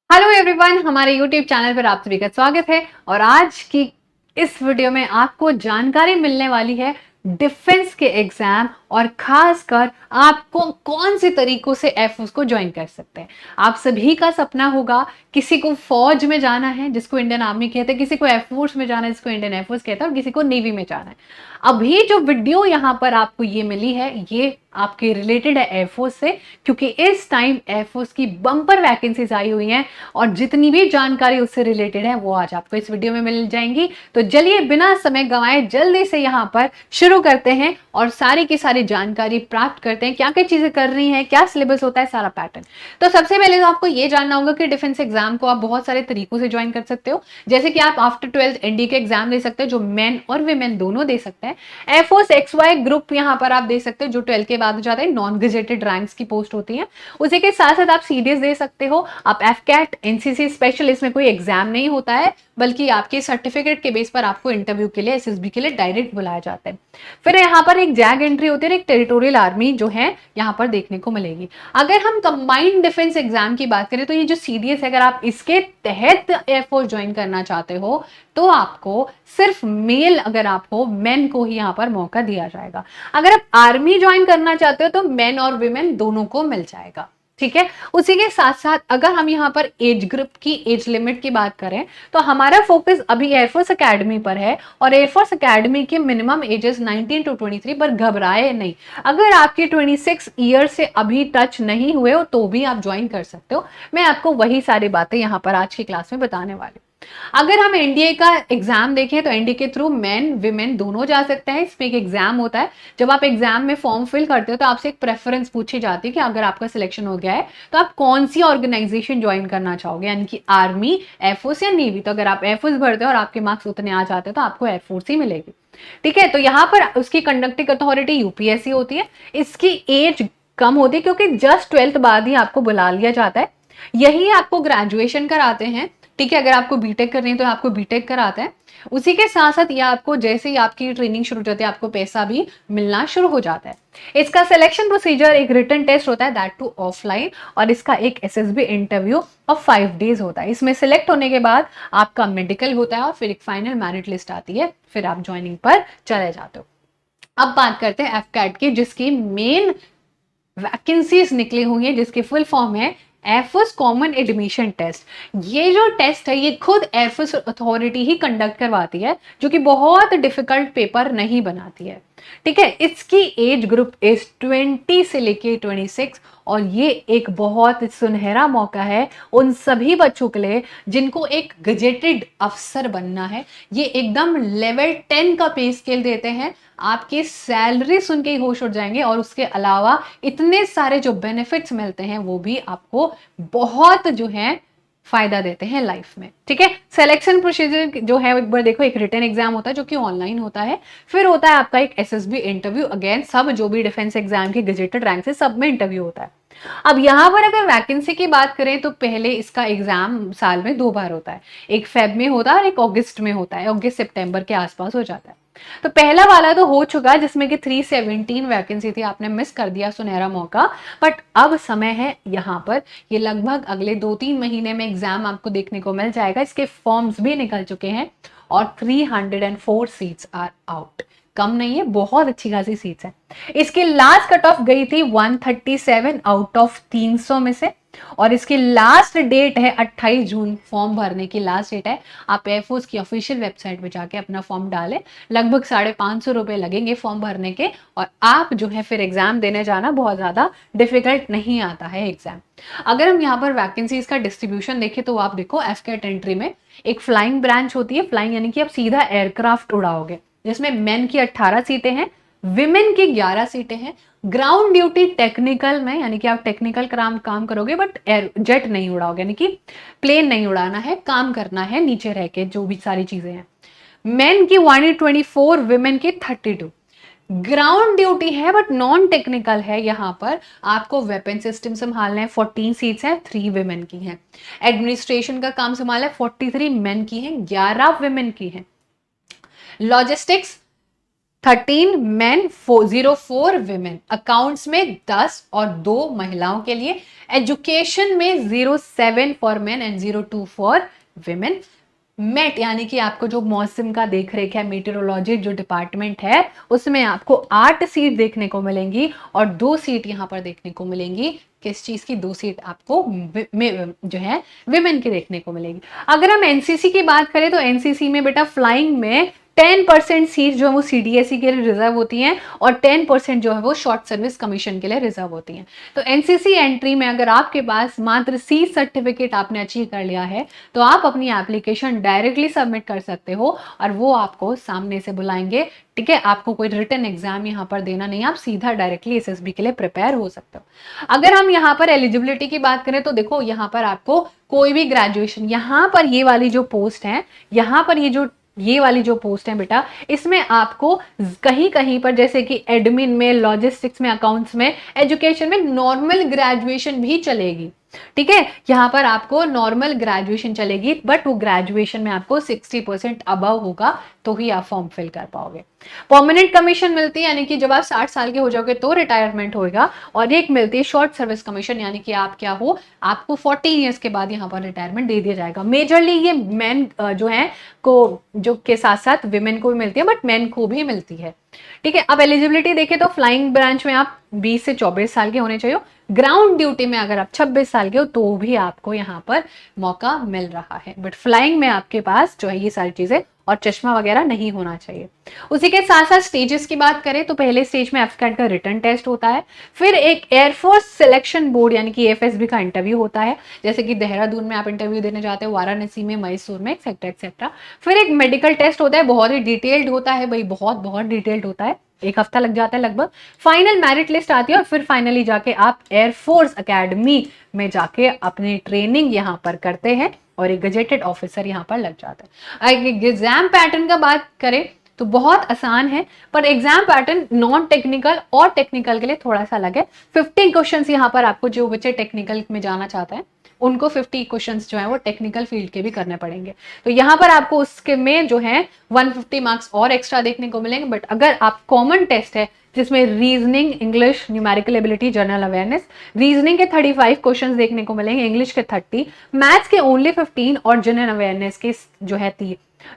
Hello everyone, हमारे YouTube channel पर आप सभी का स्वागत है। और आज की इस वीडियो में आपको जानकारी मिलने वाली है डिफेंस के एग्जाम और खासकर आपको कौन से तरीकों से एयरफोर्स को ज्वाइन कर सकते हैं। आप सभी का सपना होगा, किसी को फौज में जाना है जिसको इंडियन आर्मी कहते हैं, किसी को एयरफोर्स में जाना है जिसको इंडियन एयरफोर्स कहते हैं, और किसी को नेवी में जाना है। अभी जो वीडियो यहाँ पर आपको ये मिली है ये आपके रिलेटेड है एयरफोर्स से, क्योंकि इस टाइम एयरफोर्स की बम्पर वैकेंसीज आई हुई हैं और जितनी भी जानकारी उससे रिलेटेड है वो आज आपको इस वीडियो में मिल जाएंगी। तो चलिए बिना समय गंवाए जल्दी से यहाँ पर शुरू करते हैं और सारी की सारी जानकारी प्राप्त करते हैं, क्या क्या चीजें कर रही हैं, क्या सिलेबस होता है, सारा पैटर्न। तो सबसे पहले तो आपको ये जानना होगा कि डिफेंस एग्जाम को आप बहुत सारे तरीकों से ज्वाइन कर सकते हो। जैसे कि आप आफ्टर 12th एनडी के एग्जाम दे सकते हो, जो मेन और विमेन दोनों दे सकते हैं। एयरफोर्स XY ग्रुप यहाँ पर आप दे सकते हो, जो 12 के बाद हो जाता है, नॉन गेजेटेड रैंक्स की पोस्ट होती है। उसी के साथ साथ आप सीडीएस दे सकते हो, आप एफकैट एनसीसी स्पेशलिस्ट में कोई एग्जाम नहीं होता है, बल्कि आपके सर्टिफिकेट के बेस पर आपको इंटरव्यू के लिए एसएसबी के लिए डायरेक्ट बुलाया जाता है। फिर यहाँ पर एक जैग एंट्री होती है, एक टेरिटोरियल आर्मी जो है यहाँ पर देखने को मिलेगी। अगर हम कंबाइंड डिफेंस एग्जाम की बात करें तो ये जो सीडीएस है, अगर आप इसके तहत एयरफोर्स ज्वाइन करना चाहते हो तो आपको सिर्फ मेल, अगर आप हो मेन को ही यहाँ पर मौका दिया जाएगा। अगर आप आर्मी ज्वाइन करना चाहते हो तो मेन और विमेन दोनों को मिल जाएगा। ठीक है। उसी के साथ साथ अगर हम यहाँ पर एज ग्रुप की एज लिमिट की बात करें तो हमारा फोकस अभी एयरफोर्स एकेडमी पर है, और एयरफोर्स एकेडमी के मिनिमम एजेस 19 to 23, पर घबराए नहीं। अगर आपके 26 ईयर से अभी टच नहीं हुए हो तो भी आप ज्वाइन कर सकते हो। मैं आपको वही सारी बातें यहाँ पर आज की क्लास में बताने वाली। अगर हम एनडीए का एग्जाम देखें तो एनडीए के थ्रू मेन विमेन दोनों जा सकते हैं। इसमें एक एग्जाम होता है, जब आप एग्जाम में फॉर्म फिल करते हो तो आपसे एक प्रेफरेंस पूछी जाती है कि अगर आपका सिलेक्शन हो गया है तो आप कौन सी ऑर्गेनाइजेशन ज्वाइन करना चाहोगे, यानी कि आर्मी, एयरफोर्स या नेवी। तो अगर आप एयरफोर्स भरते हो और आपके मार्क्स उतने आ जाते हैं तो आपको एयरफोर्स ही मिलेगी। ठीक है। तो यहाँ पर उसकी कंडक्टिंग अथॉरिटी यूपीएससी होती है। इसकी एज कम होती है क्योंकि जस्ट 12th बाद ही आपको बुला लिया जाता है। यही आपको ग्रेजुएशन कराते हैं। ठीक है। अगर आपको बीटेक करनी है तो आपको बीटेक कराते हैं। उसी के साथ साथ ये आपको जैसे ही आपकी ट्रेनिंग शुरू हो जाती है आपको पैसा भी मिलना शुरू हो जाता है। इसका सिलेक्शन प्रोसीजर एक रिटन टेस्ट होता है, दैट टू ऑफलाइन, और इसका एक एसएसबी इंटरव्यू ऑफ 5 डेज होता है। इसमें सिलेक्ट होने के बाद आपका मेडिकल होता है और फिर एक फाइनल मेरिट लिस्ट आती है, फिर आप ज्वाइनिंग पर चले जाते हो। अब बात करते हैं एफकैट की, जिसकी मेन वैकेंसीज निकली हुई है, जिसकी फुल फॉर्म है एयरफोर्स कॉमन एडमिशन टेस्ट। ये जो टेस्ट है ये खुद एयरफोर्स अथॉरिटी ही कंडक्ट करवाती है, जो कि बहुत डिफिकल्ट पेपर नहीं बनाती है। ठीक है। इसकी एज ग्रुप इज 20 से लेके 26, और ये एक बहुत सुनहरा मौका है उन सभी बच्चों के लिए जिनको एक गजेटेड अफसर बनना है। ये एकदम लेवल 10 का पे स्केल देते हैं, आपकी सैलरी सुन के ही होश उड़ जाएंगे, और उसके अलावा इतने सारे जो बेनिफिट्स मिलते हैं वो भी आपको बहुत जो है फायदा देते हैं लाइफ में। ठीक है। सिलेक्शन प्रोसीजर जो है एक बार देखो, एक रिटन एग्जाम होता है जो कि ऑनलाइन होता है, फिर होता है आपका एक एसएसबी इंटरव्यू। अगेन सब जो भी डिफेंस एग्जाम के गेजेटेड रैंक से सब में इंटरव्यू होता है। अब यहाँ पर अगर वैकेंसी की बात करें तो पहले इसका एग्जाम साल में 2 बार होता है, एक फेब में होता है और एक अगस्त में होता है, अगस्त सितंबर के आसपास हो जाता है। तो पहला वाला तो हो चुका है जिसमें कि 317 वैकेंसी थी, आपने मिस कर दिया सुनहरा मौका। बट अब समय है यहाँ पर, ये लगभग अगले 2-3 महीने में एग्जाम आपको देखने को मिल जाएगा। इसके फॉर्म्स भी निकल चुके हैं और 304 सीट्स आर आउट। कम नहीं है, बहुत अच्छी खासी सीट्स है। इसकी लास्ट कट ऑफ गई थी 137 आउट ऑफ 300 में से, और इसकी लास्ट डेट है 28 जून। फॉर्म भरने की लास्ट डेट है। आप एयरफोर्स की ऑफिशियल वेबसाइट पे जाके अपना फॉर्म डालें। लगभग 550 रुपए लगेंगे फॉर्म भरने के, और आप जो है फिर एग्जाम देने जाना, बहुत ज्यादा डिफिकल्ट नहीं आता है एग्जाम। अगर हम यहाँ पर वैकेंसीज का डिस्ट्रीब्यूशन देखें तो आप देखो एफकैट एंट्री में एक फ्लाइंग ब्रांच होती है। फ्लाइंग यानी कि आप सीधा एयरक्राफ्ट उड़ाओगे, जिसमें मेन की 18 सीटें हैं, विमेन की 11 सीटें हैं। ग्राउंड ड्यूटी टेक्निकल में, यानी कि आप टेक्निकल काम करोगे, बट एयर जेट नहीं उड़ाओगे, यानी कि प्लेन नहीं उड़ाना है, काम करना है नीचे रह के, जो भी सारी चीजें हैं। मेन की 124, विमेन की 32। ग्राउंड ड्यूटी है बट नॉन टेक्निकल है। यहाँ पर आपको वेपन सिस्टम संभालना है, 14 सीट्स हैं, 3 विमेन की हैं। एडमिनिस्ट्रेशन का काम संभालना है, 43 मेन की हैं, 11 विमेन की हैं। लॉजिस्टिक्स 13 मेन, 04 विमेन, अकाउंट्स में 10 और 2 महिलाओं के लिए, एजुकेशन में 07 फॉर मेन एंड 02 फॉर विमेन। मेट यानी कि आपको जो मौसम का देख रेख है, मेटेरोलॉजी जो डिपार्टमेंट है, उसमें आपको 8 सीट देखने को मिलेंगी और 2 सीट यहां पर देखने को मिलेंगी। किस चीज की? 2 सीट आपको जो है विमेन की देखने को मिलेगी। अगर हम एनसीसी की बात करें तो एनसीसी में बेटा फ्लाइंग में 10% सीट जो है वो सीडीएसई के लिए रिजर्व होती हैं और 10% जो है वो शॉर्ट सर्विस कमीशन के लिए रिजर्व होती हैं। तो एनसीसी एंट्री में अगर आपके पास मात्र सी सर्टिफिकेट आपने अचीव कर लिया है तो आप अपनी एप्लीकेशन डायरेक्टली सबमिट कर सकते हो और वो आपको सामने से बुलाएंगे। ठीक है, आपको कोई रिटन एग्जाम यहाँ पर देना नहीं, आप सीधा डायरेक्टली एसएसबी के लिए प्रिपेयर हो सकते हो। अगर हम यहाँ पर एलिजिबिलिटी की बात करें तो देखो यहाँ पर आपको कोई भी ग्रेजुएशन, यहाँ पर ये वाली जो पोस्ट है, यहाँ पर ये वाली जो पोस्ट है बेटा, इसमें आपको कहीं कहीं पर जैसे कि एडमिन में, लॉजिस्टिक्स में, अकाउंट्स में, एजुकेशन में नॉर्मल ग्रेजुएशन भी चलेगी। ठीक है, यहां पर आपको नॉर्मल ग्रेजुएशन चलेगी, बट वो ग्रेजुएशन में आपको 60% अबव होगा तो ही आप फॉर्म फिल कर पाओगे। परमानेंट कमीशन मिलती है, यानी कि जब आप 60 साल के हो जाओगे तो रिटायरमेंट होगा, और एक मिलती है शॉर्ट सर्विस कमीशन, यानी कि आप क्या हो, आपको 40 ईयर्स के बाद यहाँ पर रिटायरमेंट दे दिया जाएगा। मेजरली ये मेन जो है को जो के साथ साथ विमेन को भी मिलती है, बट मेन को भी मिलती है। ठीक है, अब एलिजिबिलिटी देखें तो फ्लाइंग ब्रांच में आप 20 से 24 साल के होने चाहिए। ग्राउंड ड्यूटी में अगर आप 26 साल के हो तो भी आपको यहाँ पर मौका मिल रहा है, बट फ्लाइंग में आपके पास जो है ये सारी चीजें और चश्मा वगैरह नहीं होना चाहिए। उसी के साथ साथ स्टेजेस की बात करें तो पहले स्टेज में एफकैट का रिटन टेस्ट होता है, फिर एक एयरफोर्स सिलेक्शन बोर्ड यानी कि एफएसबी का इंटरव्यू होता है, जैसे कि देहरादून में आप इंटरव्यू देने जाते हो, वाराणसी में, मैसूर में, एक्सेट्रा एक्सेट्रा। फिर एक मेडिकल टेस्ट होता है, बहुत ही डिटेल्ड होता है भाई, बहुत बहुत डिटेल्ड होता है, 1 हफ्ता लग जाता है लगभग। फाइनल मेरिट लिस्ट आती है और फिर फाइनली जाके आप एयरफोर्स अकेडमी में जाके अपनी ट्रेनिंग यहाँ पर करते हैं और एक गजेटेड ऑफिसर यहाँ पर लग जाता है। एग्जाम पैटर्न का बात करें तो बहुत आसान है, पर एग्जाम पैटर्न नॉन टेक्निकल और टेक्निकल के लिए थोड़ा सा अलग है। 50 क्वेश्चंस यहाँ पर आपको, जो बच्चे टेक्निकल में जाना चाहते हैं उनको 50 क्वेश्चंस जो है वो टेक्निकल फील्ड के भी करने पड़ेंगे, तो यहाँ पर आपको उसके में जो है 150 मार्क्स और एक्स्ट्रा देखने को मिलेंगे। बट अगर आप कॉमन टेस्ट है जिसमें reasoning, English, numerical ability, general awareness, reasoning के 35 क्वेश्चंस देखने को मिलेंगे, इंग्लिश के 30, मैथ्स के ओनली 15 और जनरल अवेयरनेस के जो है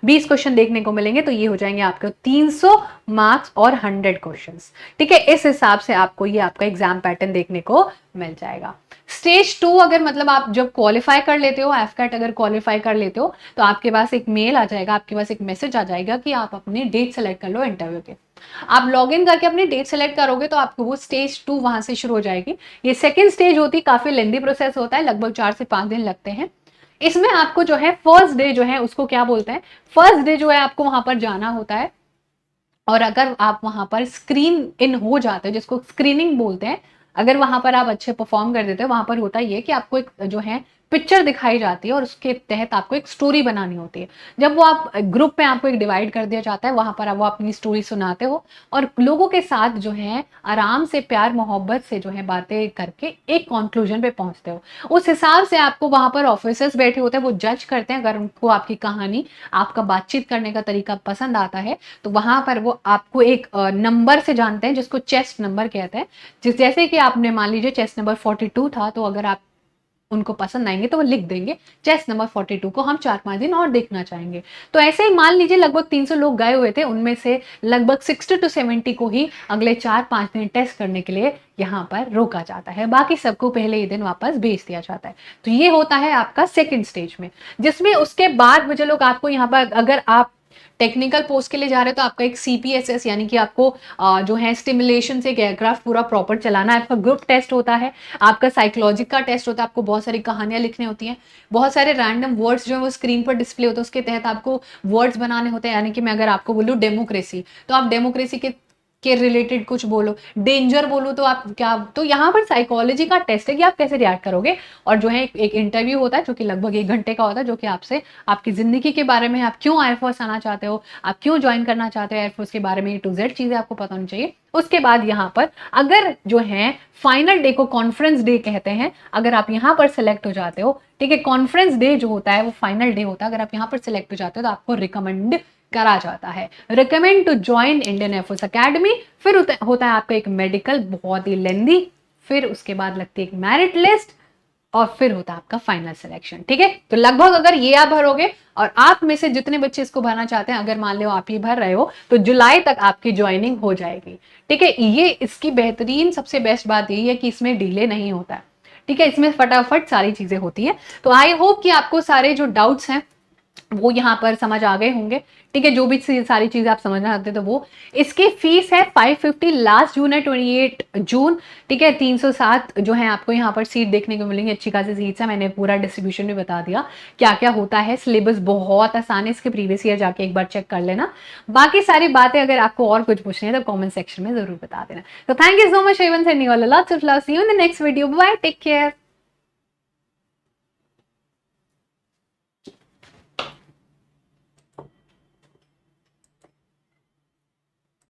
20 क्वेश्चन देखने को मिलेंगे, तो ये हो जाएंगे आपके 300 मार्क्स और 100 क्वेश्चंस। ठीक है, इस हिसाब से आपको ये आपका एग्जाम पैटर्न देखने को मिल जाएगा। स्टेज 2 अगर मतलब आप जब क्वालिफाई कर लेते हो, एफकैट अगर क्वालिफाई कर लेते हो तो आपके पास एक मेल आ जाएगा, आपके पास एक मैसेज आ जाएगा कि आप अपनी डेट सेलेक्ट कर लो इंटरव्यू के। आप लॉग इन करके अपनी डेट सेलेक्ट करोगे तो आपको वो स्टेज 2 वहां से शुरू हो जाएगी। ये सेकंड स्टेज होती है, काफी लेंदी प्रोसेस होता है, लगभग 4 से 5 दिन लगते हैं। इसमें आपको जो है फर्स्ट डे जो है उसको क्या बोलते हैं, फर्स्ट डे जो है आपको वहां पर जाना होता है, और अगर आप वहां पर स्क्रीन इन हो जाते हो, जिसको स्क्रीनिंग बोलते हैं, अगर वहां पर आप अच्छे परफॉर्म कर देते हो, वहां पर होता ये कि आपको एक जो है पिक्चर दिखाई जाती है और उसके तहत आपको एक स्टोरी बनानी होती है। जब वो आप ग्रुप में आपको एक डिवाइड कर दिया जाता है, वहां पर आप वो अपनी स्टोरी सुनाते हो और लोगों के साथ जो है आराम से, प्यार मोहब्बत से जो है बातें करके एक कंक्लूजन पे पहुंचते हो। उस हिसाब से आपको वहां पर ऑफिसर्स बैठे होते हैं, वो जज करते हैं। अगर उनको आपकी कहानी, आपका बातचीत करने का तरीका पसंद आता है तो वहां पर वो आपको एक नंबर से जानते हैं, जिसको चेस्ट नंबर कहते हैं। जैसे कि आपने मान लीजिए चेस्ट नंबर 42 था, तो अगर आप उनको पसंद आएंगे तो वो लिख देंगे चेस्ट नंबर 42 को हम 4-5 दिन और देखना चाहेंगे। तो ऐसे ही मान लीजिए लगभग 300 लोग गए हुए थे, उनमें से लगभग 60 to 70 को ही अगले 4-5 दिन टेस्ट करने के लिए यहाँ पर रोका जाता है, बाकी सबको पहले ही दिन वापस भेज दिया जाता है। तो ये होता है आपका सेकेंड स्टेज में, जिसमें उसके बाद मुझे लोग आपको यहाँ पर, अगर आप टेक्निकल पोस्ट के लिए जा रहे हो तो आपका एक सीपीएसएस यानी कि आपको जो है स्टिमुलेशन से एक एयरक्राफ्ट पूरा प्रॉपर चलाना है, आपका ग्रुप टेस्ट होता है, आपका साइकोलॉजी का टेस्ट होता है, आपको बहुत सारी कहानियां लिखनी होती हैं, बहुत सारे रैंडम वर्ड्स जो है वो स्क्रीन पर डिस्प्ले होते हैं, उसके तहत आपको वर्ड्स बनाने होते हैं। यानी कि मैं अगर आपको बोलूँ डेमोक्रेसी, तो आप डेमोक्रेसी के रिलेटेड कुछ बोलो, डेंजर बोलो तो आप क्या, तो यहाँ पर साइकोलॉजी का टेस्ट है कि आप कैसे रिएक्ट करोगे। और जो है एक इंटरव्यू होता है जो कि लगभग 1 घंटे का होता है, जो कि आपसे आपकी जिंदगी के बारे में, आप क्यों एयरफोर्स आना चाहते हो, आप क्यों ज्वाइन करना चाहते हो एयरफोर्स के बारे में, A to Z चीजें आपको पता होनी चाहिए। उसके बाद यहाँ पर अगर जो है फाइनल डे को कॉन्फ्रेंस डे कहते हैं, अगर आप यहाँ पर सिलेक्ट हो जाते हो, ठीक है, कॉन्फ्रेंस डे जो होता है वो फाइनल डे होता है, अगर आप यहाँ पर सिलेक्ट हो जाते हो तो आपको रिकमेंड करा जाता है। Recommend to join Indian air force academy, फिर होता है आपका एक मेडिकल, बहुत ही लेंदी, फिर उसके बाद लगती है एक मेरिट लिस्ट, और फिर होता है आपका फाइनल सिलेक्शन। ठीक है, तो लगभग अगर ये आप भरोगे और आप में से जितने बच्चे इसको भरना चाहते हैं, अगर मान लो आप ये भर रहे हो, तो जुलाई तक आपकी ज्वाइनिंग हो जाएगी। ठीक है, ये इसकी बेहतरीन सबसे बेस्ट बात यही है कि इसमें डिले नहीं होता है। ठीक है, इसमें फटाफट सारी चीजें होती है। तो आई होप कि आपको सारे जो डाउट्स हैं वो यहाँ पर समझ आ गए होंगे। ठीक है, जो भी सारी चीजें आप समझना चाहते थे वो। इसकी फीस है 550, लास्ट जून है 28 जून। ठीक है, 307 जो है आपको यहाँ पर सीट देखने को मिलेंगी, अच्छी खासी सीट्स है। मैंने पूरा डिस्ट्रीब्यूशन भी बता दिया क्या क्या होता है। सिलेबस बहुत आसान है, इसके प्रीवियस ईयर जाके एक बार चेक कर लेना। बाकी सारी बातें अगर आपको और कुछ पूछनी है तो कॉमेंट सेक्शन में जरूर बता देना। तो थैंक यू सो मच एवन, sending all lots of love, see you in the next video, bye, take care.